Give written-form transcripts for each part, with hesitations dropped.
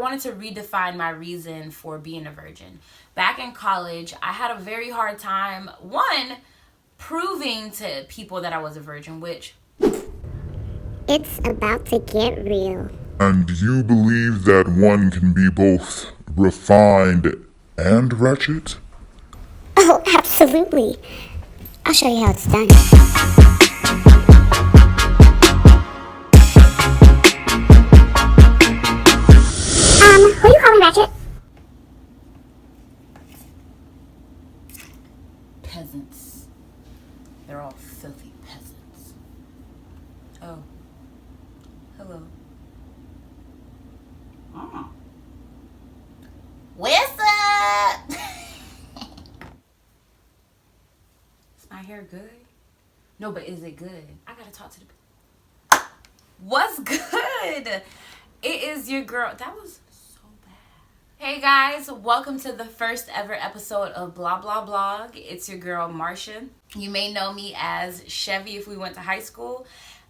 I wanted to redefine my reason for being a virgin. Back in college, I had a very hard time, one, proving to people that I was a virgin, which... It's about to get real. And you believe that one can be both refined and wretched? Oh, absolutely. I'll show you how it's done. Who you calling ratchet? Peasants. They're all filthy peasants. Oh. Hello. Oh. What's up? Is my hair good? No, but is it good? I gotta talk to the... What's good? It is your girl. That was so bad. Hey guys, welcome to the first ever episode of Blah Blah Blog. It's your girl Marsha. You may know me as Chevy if we went to high school,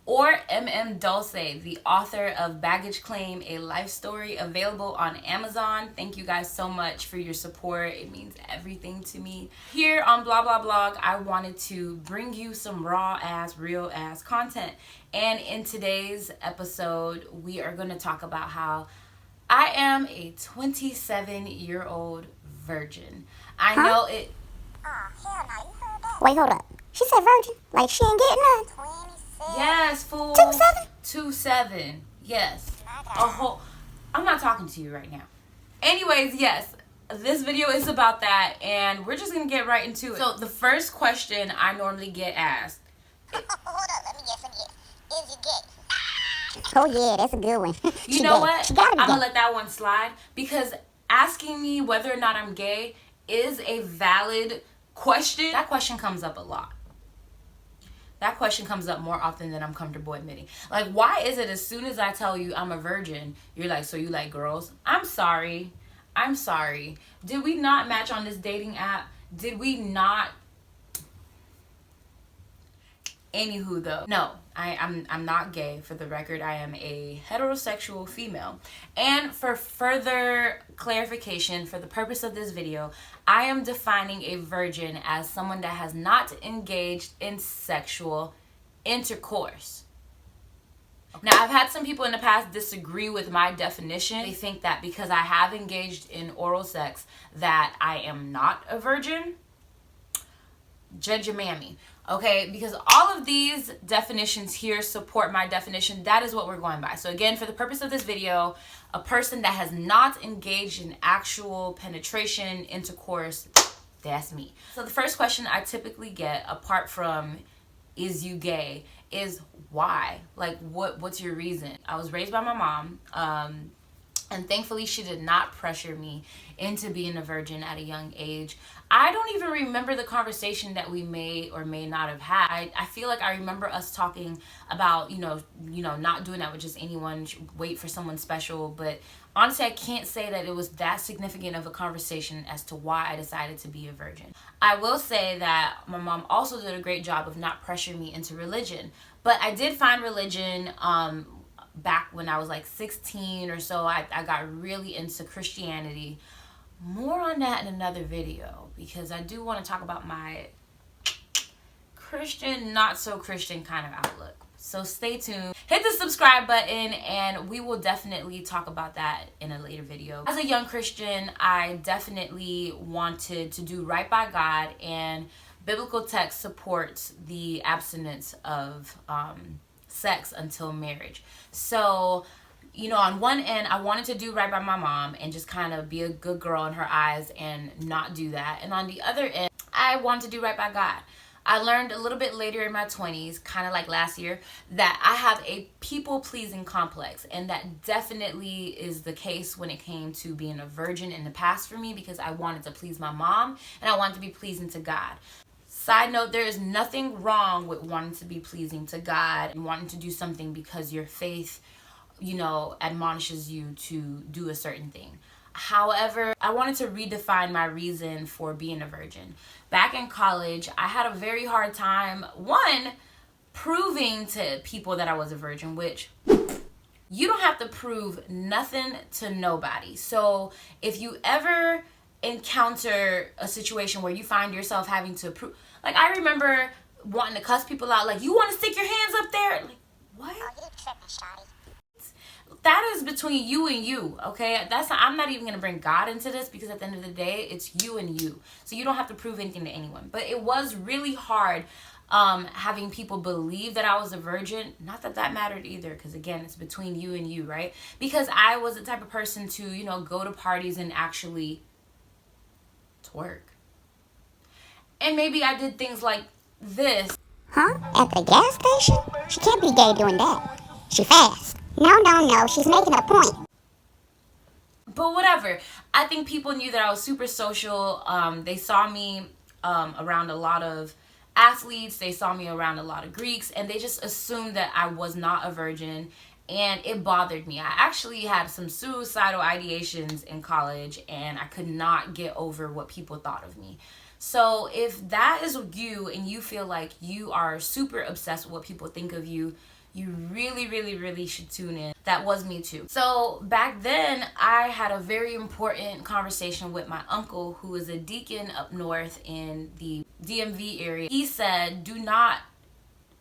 or MM Dulce, the author of Baggage Claim, a life story, available on Amazon. Thank you guys so much for your support. It means everything to me. Here on Blah Blah Blog, I wanted to bring you some raw ass, real ass content. And in today's episode, we are going to talk about how I am a 27-year-old virgin. I know it... Wait, hold up. She said virgin. Like she ain't getting none. Yes, fool. 27? 27. Yes. A whole... I'm not talking to you right now. Anyways, yes. This video is about that, and we're just going to get right into it. So, the first question I normally get asked... Hold up, let me guess. Is you gay? Oh yeah, that's a good one. You know what? She gotta be I'm gay. gonna let that one slide, because asking me whether or not I'm gay is a valid question. That question comes up a lot. That question comes up more often than I'm comfortable admitting. Like, why is it as soon as I tell you I'm a virgin, you're like, so you like girls? I'm sorry. Did we not match on this dating app? Did we not? Anywho, though, no, I'm not gay. For the record, I am a heterosexual female. And for further clarification, for the purpose of this video, I am defining a virgin as someone that has not engaged in sexual intercourse. Now, I've had some people in the past disagree with my definition. They think that because I have engaged in oral sex that I am not a virgin. Judge your mammy. Okay, because all of these definitions here support my definition. That is what we're going by. So again, for the purpose of this video, a person that has not engaged in actual penetration, intercourse, that's me. So the first question I typically get, apart from is you gay, is why? Like, what's your reason? I was raised by my mom, and thankfully she did not pressure me into being a virgin at a young age. I don't even remember the conversation that we may or may not have had. I feel like I remember us talking about, you know, not doing that with just anyone, wait for someone special. But honestly, I can't say that it was that significant of a conversation as to why I decided to be a virgin. I will say that my mom also did a great job of not pressuring me into religion. But I did find religion back when I was like 16 or so. I got really into Christianity. More on that in another video, because I do want to talk about my Christian, not so Christian kind of outlook. So stay tuned. Hit the subscribe button and we will definitely talk about that in a later video. As a young Christian, I definitely wanted to do right by God, and biblical text supports the abstinence of sex until marriage. So, you know, on one end, I wanted to do right by my mom and just kind of be a good girl in her eyes and not do that. And on the other end, I wanted to do right by God. I learned a little bit later in my 20s, kind of like last year, that I have a people-pleasing complex. And that definitely is the case when it came to being a virgin in the past for me, because I wanted to please my mom and I wanted to be pleasing to God. Side note, there is nothing wrong with wanting to be pleasing to God and wanting to do something because your faith, you know, admonishes you to do a certain thing. However, I wanted to redefine my reason for being a virgin. Back in college, I had a very hard time, one, proving to people that I was a virgin, which You don't have to prove nothing to nobody. So if you ever encounter a situation where you find yourself having to prove, like I remember wanting to cuss people out, like, you want to stick your hands up there? Like, what? That is between you and you, okay? I'm not even gonna bring God into this, because at the end of the day, it's you and you. So you don't have to prove anything to anyone. But it was really hard having people believe that I was a virgin. Not that that mattered either, because again, it's between you and you, right? Because I was the type of person to, you know, go to parties and actually twerk. And maybe I did things like this. Huh? At the gas station? She can't be gay doing that. She fast. No, she's making a point. But whatever. I think people knew that I was super social. They saw me around a lot of athletes. They saw me around a lot of Greeks. And they just assumed that I was not a virgin. And it bothered me. I actually had some suicidal ideations in college. And I could not get over what people thought of me. So if that is you and you feel like you are super obsessed with what people think of you, you really should tune in. That was me too. So back then, I had a very important conversation with my uncle, who is a deacon up north in the DMV area. He said, do not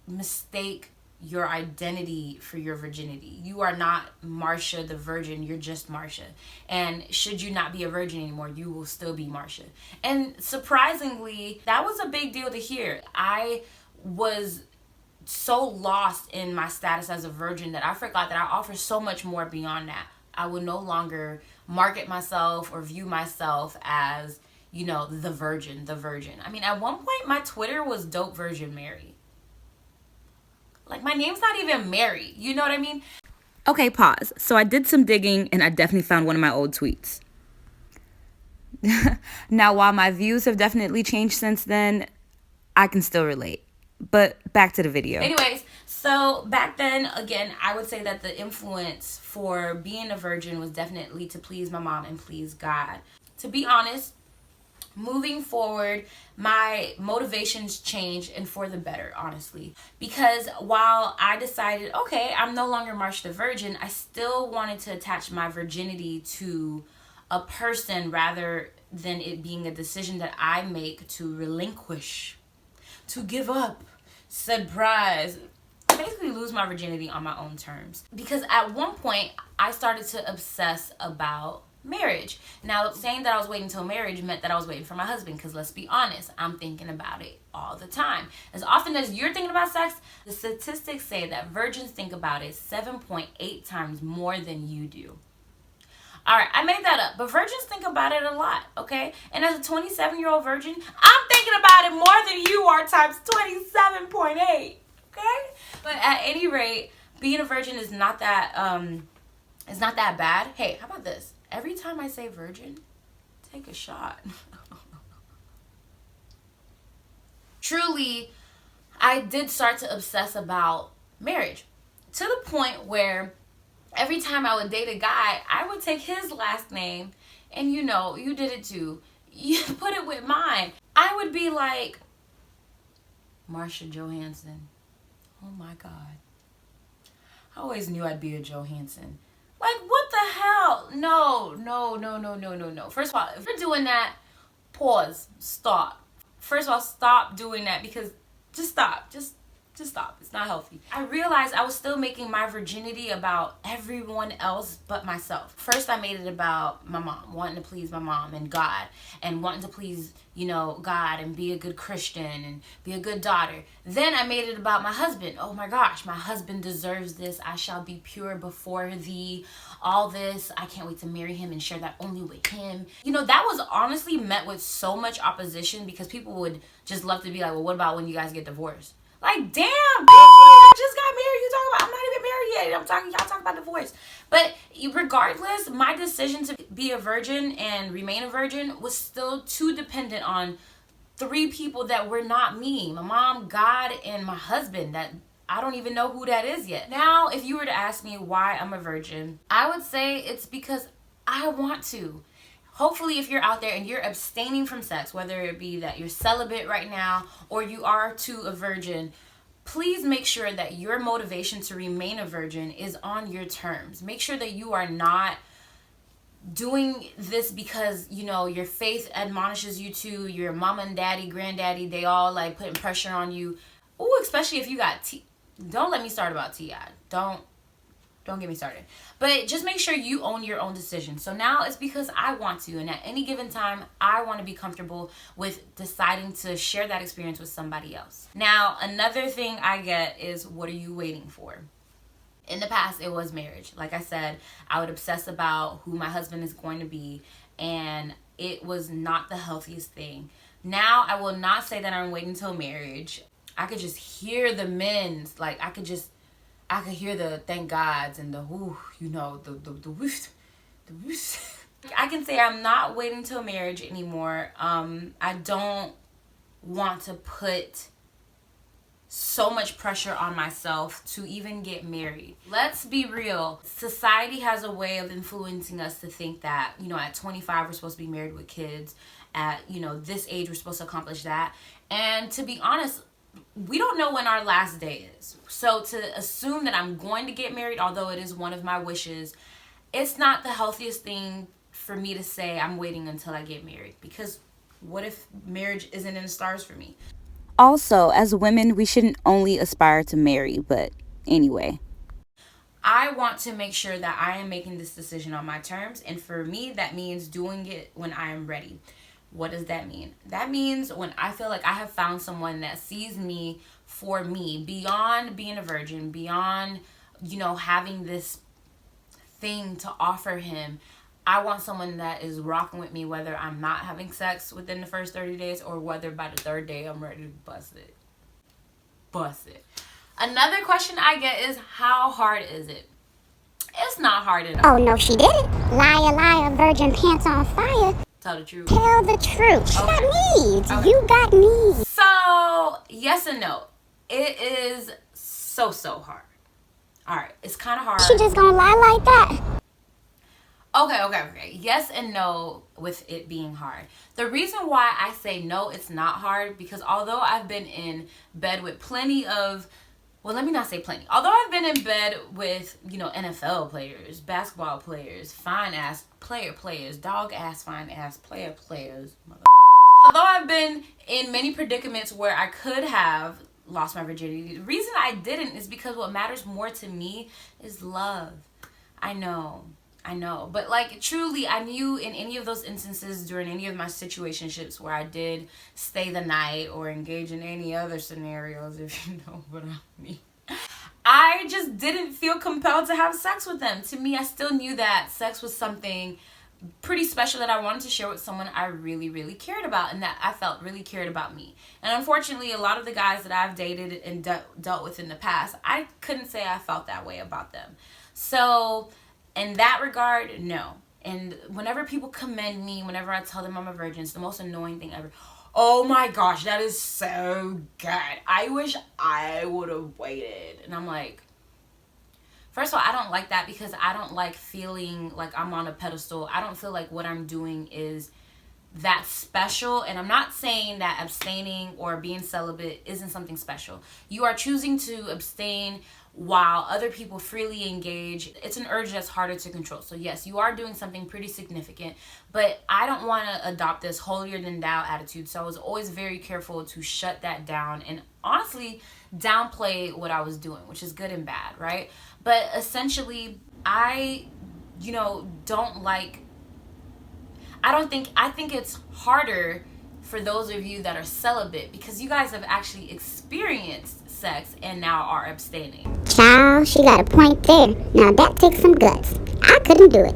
mistake your identity for your virginity. You are not Marsha the virgin, you're just Marsha. And should you not be a virgin anymore, you will still be Marsha. And surprisingly, that was a big deal to hear. I was so lost in my status as a virgin that I forgot that I offer so much more beyond that. I would no longer market myself or view myself as, you know, the virgin. I mean, at one point, my Twitter was Dope Virgin Mary. Like, my name's not even Mary. You know what I mean? Okay, pause. So I did some digging and I definitely found one of my old tweets. Now, while my views have definitely changed since then, I can still relate. But back to the video. Anyways, so back then, again, I would say that the influence for being a virgin was definitely to please my mom and please God. To be honest, moving forward, my motivations changed, and for the better, honestly. Because while I decided, okay, I'm no longer Marsha the Virgin, I still wanted to attach my virginity to a person rather than it being a decision that I make to relinquish, to give up, surprise, basically lose my virginity on my own terms. Because at one point, I started to obsess about marriage. Now, saying that I was waiting until marriage meant that I was waiting for my husband, because let's be honest, I'm thinking about it all the time. As often as you're thinking about sex, the statistics say that virgins think about it 7.8 times more than you do. Alright, I made that up, but virgins think about it a lot, okay? And as a 27-year-old virgin, I'm thinking about it more than you are times 27.8, okay? But at any rate, being a virgin is not that bad. Hey, how about this? Every time I say virgin, take a shot. Truly, I did start to obsess about marriage, to the point where every time I would date a guy, I would take his last name, and you know, you did it too. You put it with mine. I would be like, Marsha Johansson. Oh my God. I always knew I'd be a Johansson. Like, what the hell? No. First of all, if you're doing that, pause, stop. First of all, stop doing that, because just stop. Just stop. It's not healthy. I realized I was still making my virginity about everyone else but myself. First, I made it about my mom, wanting to please my mom and God, and wanting to please, you know, God and be a good Christian and be a good daughter. Then I made it about my husband. Oh my gosh, my husband deserves this. I shall be pure before thee. All this. I can't wait to marry him and share that only with him. You know, that was honestly met with so much opposition, because people would just love to be like, well, what about when you guys get divorced? Like, damn, bitch, I just got married. You talking about, I'm not even married yet. Y'all talking about divorce. But regardless, my decision to be a virgin and remain a virgin was still too dependent on 3 people that were not me. My mom, God, and my husband, that I don't even know who that is yet. Now, if you were to ask me why I'm a virgin, I would say it's because I want to. Hopefully, if you're out there and you're abstaining from sex, whether it be that you're celibate right now or you are too a virgin, please make sure that your motivation to remain a virgin is on your terms. Make sure that you are not doing this because, you know, your faith admonishes you to, your mama and daddy, granddaddy, they all like putting pressure on you. Ooh, especially if you got don't let me start about T.I. Don't get me started. But just make sure you own your own decision. So now it's because I want to, and at any given time, I want to be comfortable with deciding to share that experience with somebody else. Now, another thing I get is, what are you waiting for? In the past, it was marriage. Like I said, I would obsess about who my husband is going to be, and it was not the healthiest thing. Now, I will not say that I'm waiting until marriage. I could just hear the men's, like, I could hear the thank gods and the whoo, you know, the whoosh, the whoosh. I can say I'm not waiting till marriage anymore. I don't want to put so much pressure on myself to even get married. Let's be real. Society has a way of influencing us to think that, you know, at 25 we're supposed to be married with kids. At, you know, this age we're supposed to accomplish that. And to be honest, we don't know when our last day is. So to assume that I'm going to get married, although it is one of my wishes, it's not the healthiest thing for me to say I'm waiting until I get married. Because what if marriage isn't in the stars for me? Also, as women, we shouldn't only aspire to marry, but anyway. I want to make sure that I am making this decision on my terms. And for me, that means doing it when I am ready. What does that mean? That means when I feel like I have found someone that sees me for me, beyond being a virgin, beyond, you know, having this thing to offer him. I want someone that is rocking with me, whether I'm not having sex within the first 30 days or whether by the third day I'm ready to bust it. Bust it. Another question I get is, how hard is it? It's not hard at all. Oh, no, she didn't. Liar, liar, virgin pants on fire. Tell the truth. Tell the truth. She Okay. got needs. Okay. You got needs. So, yes and no. It is so hard. Alright, it's kind of hard. She just gonna lie like that. Okay. Yes and no with it being hard. The reason why I say no, it's not hard, because although I've been in bed with plenty of, well, let me not say plenty. Although I've been in bed with, you know, NFL players, basketball players, fine-ass players, dog-ass, fine-ass players, although I've been in many predicaments where I could have lost my virginity, the reason I didn't is because what matters more to me is love. I know. But like, truly, I knew in any of those instances during any of my situationships where I did stay the night or engage in any other scenarios, if you know what I mean, I just didn't feel compelled to have sex with them. To me, I still knew that sex was something pretty special that I wanted to share with someone I really cared about, and that I felt really cared about me. And unfortunately, a lot of the guys that I've dated and dealt with in the past, I couldn't say I felt that way about them. So in that regard, no. And whenever people commend me, whenever I tell them I'm a virgin, it's the most annoying thing ever. Oh my gosh, that is so good. I wish I would have waited. And I'm like, first of all, I don't like that, because I don't like feeling like I'm on a pedestal. I don't feel like what I'm doing is that special. And I'm not saying that abstaining or being celibate isn't something special. You are choosing to abstain while other people freely engage. It's an urge that's harder to control. So yes, you are doing something pretty significant, but I don't want to adopt this holier than thou attitude. So I was always very careful to shut that down and honestly downplay what I was doing, which is good and bad, right? But essentially, I think it's harder for those of you that are celibate, because you guys have actually experienced sex and now are abstaining. Child, she got a point there. Now that takes some guts. I couldn't do it.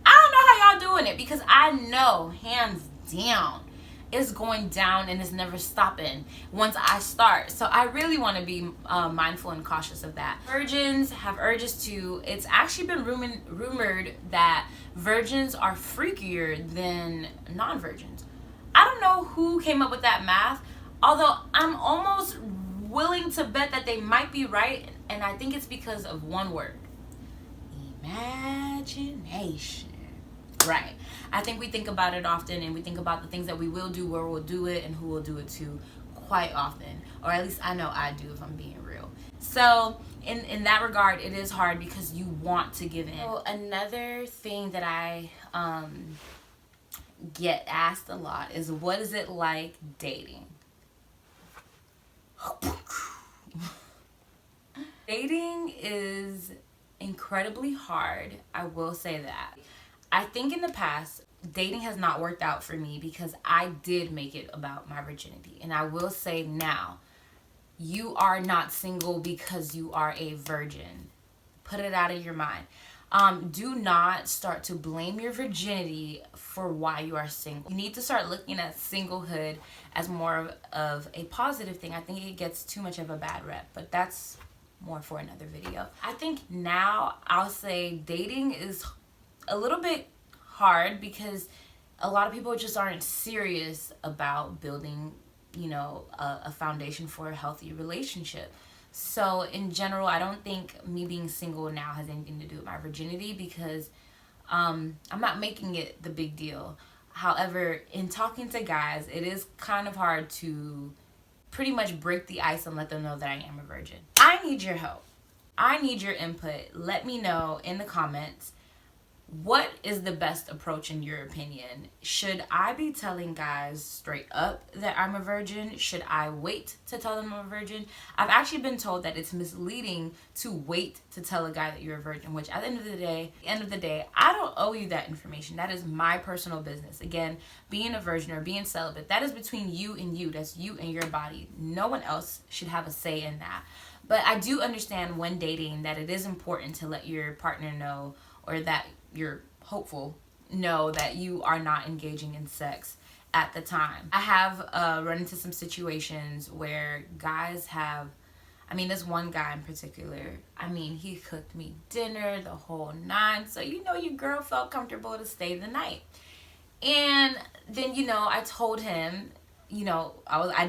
I don't know how y'all doing it, because I know, hands down, it's going down and it's never stopping once I start. So I really want to be mindful and cautious of that. Virgins have urges too. It's actually been rumored that virgins are freakier than non-virgins. I don't know who came up with that math, although I'm almost willing to bet that they might be right, and I think it's because of one word: imagination. Right. I think we think about it often, and we think about the things that we will do, where we'll do it, and who will do it to quite often, or at least I know I do if I'm being real. So in that regard, it is hard because you want to give in. So another thing that I get asked a lot is, what is it like dating? Dating is incredibly hard, I will say that. I think in the past, dating has not worked out for me because I did make it about my virginity. And I will say now, you are not single because you are a virgin. Put it out of your mind. Do not start to blame your virginity for why you are single. You need to start looking at singlehood as more of a positive thing. I think it gets too much of a bad rep, but that's more for another video. I think now I'll say dating is a little bit hard because a lot of people just aren't serious about building, you know, a foundation for a healthy relationship. So in general, I don't think me being single now has anything to do with my virginity because I'm not making it the big deal. However, in talking to guys, it is kind of hard to pretty much break the ice and let them know that I am a virgin. I need your help. I need your input. Let me know in the comments, what is the best approach in your opinion? Should I be telling guys straight up that I'm a virgin? Should I wait to tell them I'm a virgin? I've actually been told that it's misleading to wait to tell a guy that you're a virgin, which at the end of the day, I don't owe you that information. That is my personal business. Again, being a virgin or being celibate, that is between you and you. That's you and your body. No one else should have a say in that. But I do understand when dating that it is important to let your partner know, or that you're hopeful know, that you are not engaging in sex at the time. I have run into some situations where guys have, I mean, this one guy in particular, I mean, he cooked me dinner, the whole nine, so you know your girl felt comfortable to stay the night. And then, you know, I told him, you know, I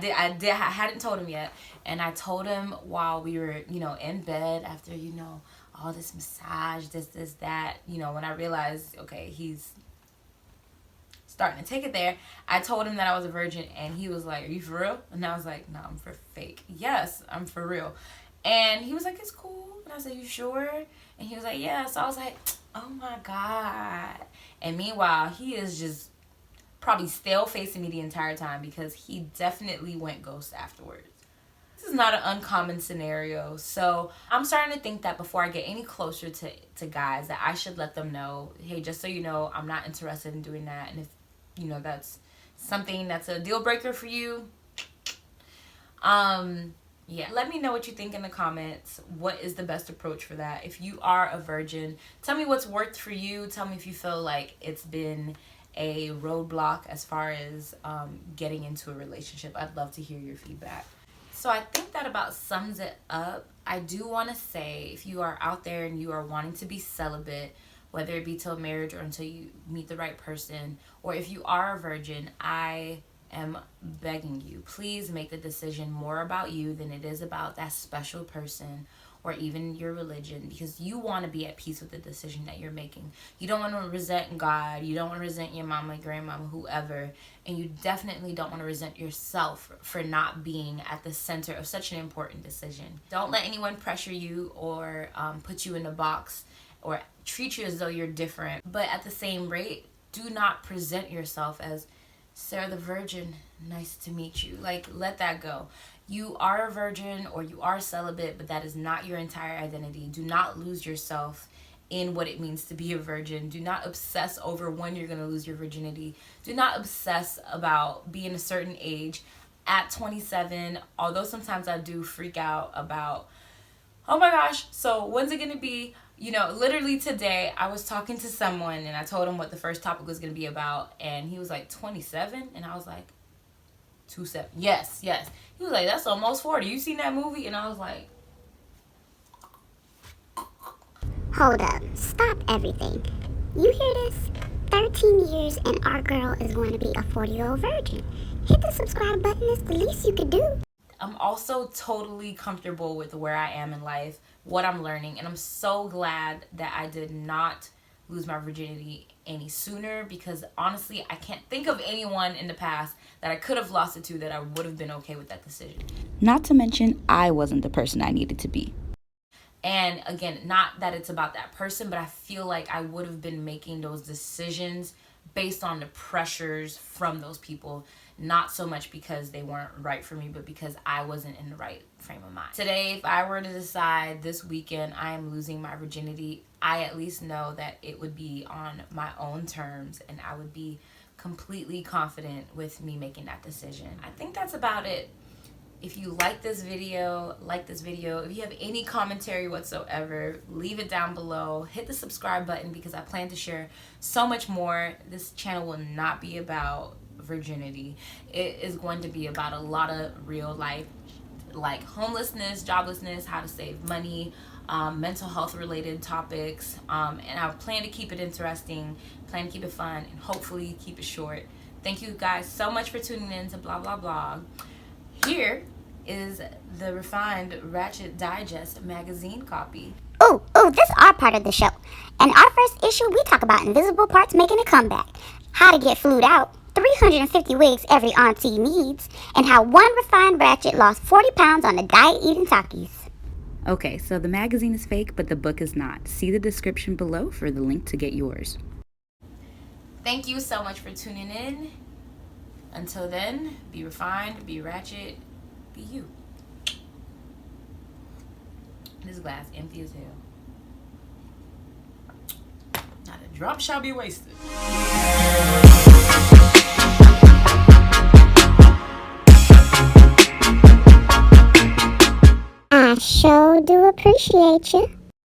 hadn't told him yet, and I told him while we were, you know, in bed after, you know, all this massage, this, that, you know, when I realized, okay, he's starting to take it there, I told him that I was a virgin, and he was like, are you for real? And I was like, no, I'm for fake. Yes, I'm for real. And he was like, it's cool. And I said, you sure? And he was like, yeah. So I was like, oh my God. And meanwhile, he is just probably stale facing me the entire time because he definitely went ghost afterwards. This is not an uncommon scenario. So I'm starting to think that before I get any closer to guys, that I should let them know, hey, just so you know, I'm not interested in doing that. And if, you know, that's something that's a deal breaker for you, yeah, let me know what you think in the comments. What is the best approach for that? If you are a virgin, tell me what's worked for you. Tell me if you feel like it's been a roadblock as far as getting into a relationship. I'd love to hear your feedback. So I think that about sums it up. I do want to say, if you are out there and you are wanting to be celibate, whether it be till marriage or until you meet the right person, or if you are a virgin, I am begging you, please make the decision more about you than it is about that special person or even your religion, because you want to be at peace with the decision that you're making. You don't want to resent God. You don't want to resent your mama, grandmama, whoever. And you definitely don't want to resent yourself for not being at the center of such an important decision. Don't let anyone pressure you or put you in a box or treat you as though you're different. But at the same rate, do not present yourself as Sarah the Virgin, nice to meet you. Like, let that go. You are a virgin or you are celibate, but that is not your entire identity. Do not lose yourself in what it means to be a virgin. Do not obsess over when you're going to lose your virginity. Do not obsess about being a certain age. At 27, although sometimes I do freak out about, oh my gosh, so when's it going to be? You know, literally today, I was talking to someone and I told him what the first topic was going to be about. And he was like, 27? And I was like, 27. Yes. He was like, that's almost 40. You seen that movie? And I was like, Hold up. Stop everything. You hear this? 13 years and our girl is going to be a 40-year-old virgin. Hit the subscribe button. It's the least you could do. I'm also totally comfortable with where I am in life, what I'm learning, and I'm so glad that I did not lose my virginity any sooner, because honestly, I can't think of anyone in the past that I could have lost it to that I would have been okay with that decision. Not to mention, I wasn't the person I needed to be. And again, not that it's about that person, but I feel like I would have been making those decisions based on the pressures from those people, not so much because they weren't right for me, but because I wasn't in the right frame of mind. Today, if I were to decide this weekend I am losing my virginity, I at least know that it would be on my own terms, and I would be completely confident with me making that decision. I think that's about it. If you like this video, If you have any commentary whatsoever, leave it down below. Hit the subscribe button because I plan to share so much more. This channel will not be about virginity. It is going to be about a lot of real life, like homelessness, joblessness, how to save money, mental health related topics. And I plan to keep it interesting, plan to keep it fun, and hopefully keep it short. Thank you guys so much for tuning in to Blah Blah Blah. Here is the Refined Ratchet Digest magazine copy. Ooh, this is our part of the show. In our first issue, we talk about invisible parts making a comeback, how to get flued out, 350 wigs every auntie needs, and how one refined ratchet lost 40 pounds on a diet eating Takis. Okay, so the magazine is fake, but the book is not. See the description below for the link to get yours. Thank you so much for tuning in. Until then, be refined, be ratchet, be you. This glass empty as hell. Not a drop shall be wasted. I sure do appreciate you.